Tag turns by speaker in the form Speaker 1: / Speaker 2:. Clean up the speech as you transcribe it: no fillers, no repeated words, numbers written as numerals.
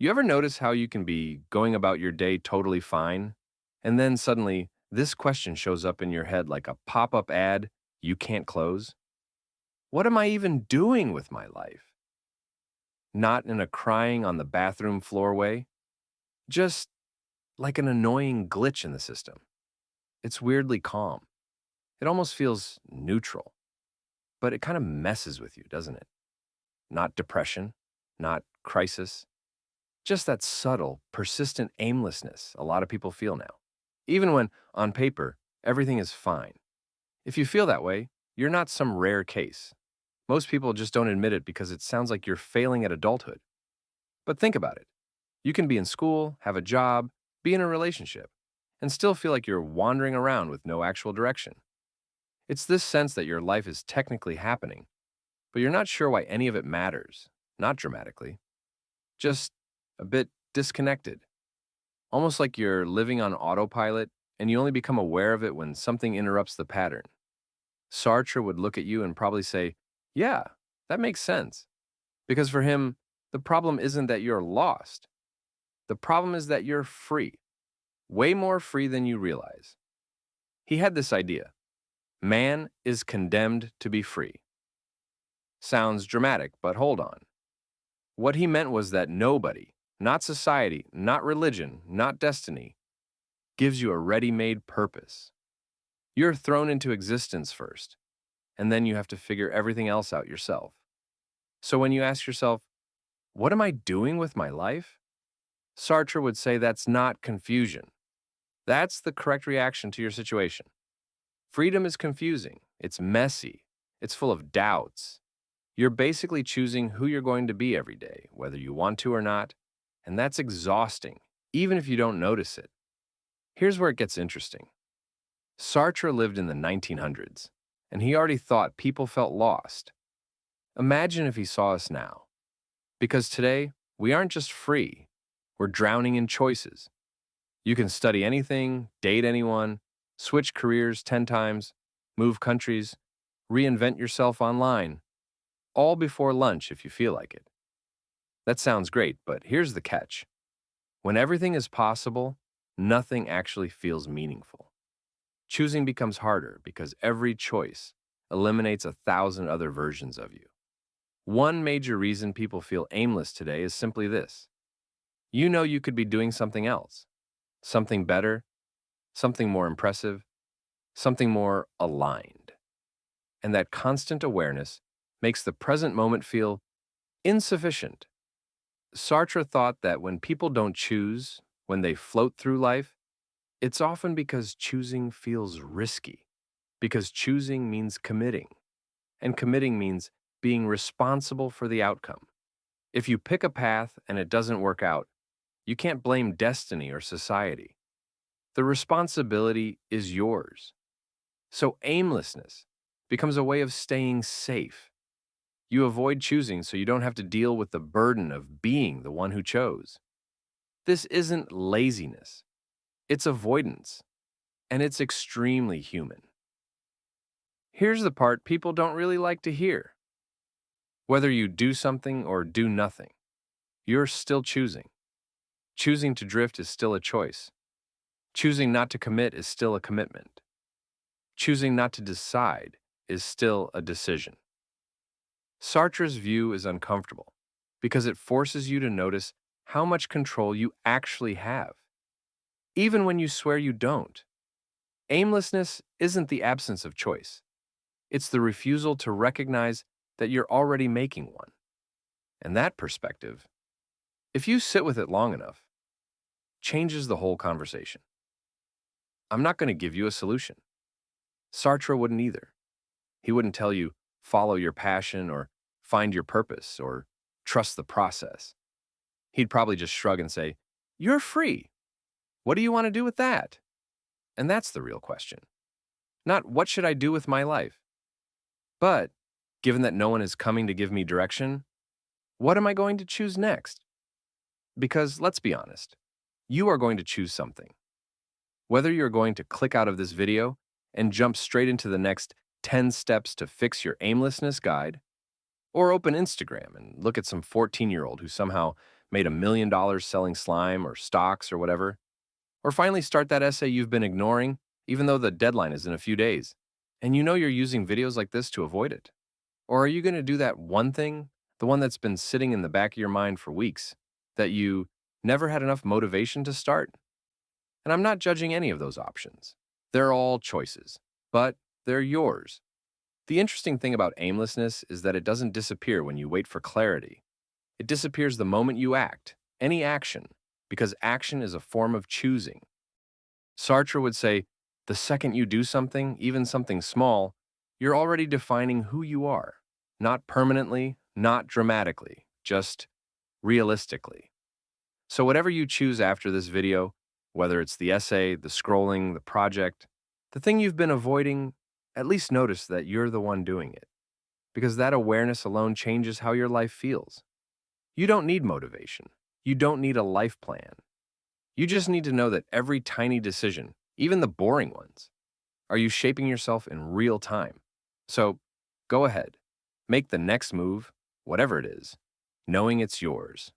Speaker 1: You ever notice how you can be going about your day totally fine, and then suddenly this question shows up in your head like a pop up ad you can't close? What am I even doing with my life? Not in a crying on the bathroom floor way, just like an annoying glitch in the system. It's weirdly calm. It almost feels neutral, but it kind of messes with you, doesn't it? Not depression, not crisis, just that subtle, persistent aimlessness a lot of people feel now. Even when, on paper, everything is fine. If you feel that way, you're not some rare case. Most people just don't admit it because it sounds like you're failing at adulthood. But think about it. You can be in school, have a job, be in a relationship, and still feel like you're wandering around with no actual direction. It's this sense that your life is technically happening, but you're not sure why any of it matters, not dramatically, just a bit disconnected. Almost like you're living on autopilot and you only become aware of it when something interrupts the pattern. Sartre would look at you and probably say, "Yeah, that makes sense." Because for him, the problem isn't that you're lost. The problem is that you're free, way more free than you realize. He had this idea: man is condemned to be free. Sounds dramatic, but hold on. What he meant was that nobody, not society, not religion, not destiny, gives you a ready made purpose. You're thrown into existence first, and then you have to figure everything else out yourself. So when you ask yourself, what am I doing with my life? Sartre would say that's not confusion. That's the correct reaction to your situation. Freedom is confusing, it's messy, it's full of doubts. You're basically choosing who you're going to be every day, whether you want to or not, and that's exhausting, even if you don't notice it. Here's where it gets interesting. Sartre lived in the 1900s, and he already thought people felt lost. Imagine if he saw us now. Because today, we aren't just free, we're drowning in choices. You can study anything, date anyone, switch careers 10 times, move countries, reinvent yourself online, all before lunch if you feel like it. That sounds great, but here's the catch. When everything is possible, nothing actually feels meaningful. Choosing becomes harder because every choice eliminates 1,000 other versions of you. One major reason people feel aimless today is simply this. You know you could be doing something else, something better, something more impressive, something more aligned. And that constant awareness makes the present moment feel insufficient. Sartre thought that when people don't choose, when they float through life, it's often because choosing feels risky, because choosing means committing, and committing means being responsible for the outcome. If you pick a path and it doesn't work out, you can't blame destiny or society. The responsibility is yours. So aimlessness becomes a way of staying safe. You avoid choosing so you don't have to deal with the burden of being the one who chose. This isn't laziness, it's avoidance, and it's extremely human. Here's the part people don't really like to hear. Whether you do something or do nothing, you're still choosing. Choosing to drift is still a choice. Choosing not to commit is still a commitment. Choosing not to decide is still a decision. Sartre's view is uncomfortable because it forces you to notice how much control you actually have, even when you swear you don't. Aimlessness isn't the absence of choice. It's the refusal to recognize that you're already making one. And that perspective, if you sit with it long enough, changes the whole conversation. I'm not going to give you a solution. Sartre wouldn't either. He wouldn't tell you, follow your passion or find your purpose or trust the process. He'd probably just shrug and say, you're free. What do you want to do with that? And that's the real question. Not what should I do with my life? But, given that no one is coming to give me direction, what am I going to choose next? Because let's be honest, you are going to choose something. Whether you're going to click out of this video and jump straight into the next 10 steps to fix your aimlessness guide, or open Instagram and look at some 14-year-old who somehow made $1 million selling slime or stocks or whatever. Or finally start that essay you've been ignoring, even though the deadline is in a few days. And you know you're using videos like this to avoid it. Or are you going to do that one thing, the one that's been sitting in the back of your mind for weeks, that you never had enough motivation to start? And I'm not judging any of those options. They're all choices, but they're yours. The interesting thing about aimlessness is that it doesn't disappear when you wait for clarity. It disappears the moment you act, any action, because action is a form of choosing. Sartre would say, the second you do something, even something small, you're already defining who you are. Not permanently, not dramatically, just realistically. So whatever you choose after this video, whether it's the essay, the scrolling, the project, the thing you've been avoiding, at least notice that you're the one doing it. Because that awareness alone changes how your life feels. You don't need motivation. You don't need a life plan. You just need to know that every tiny decision, even the boring ones, are you shaping yourself in real time. So go ahead, make the next move, whatever it is, knowing it's yours.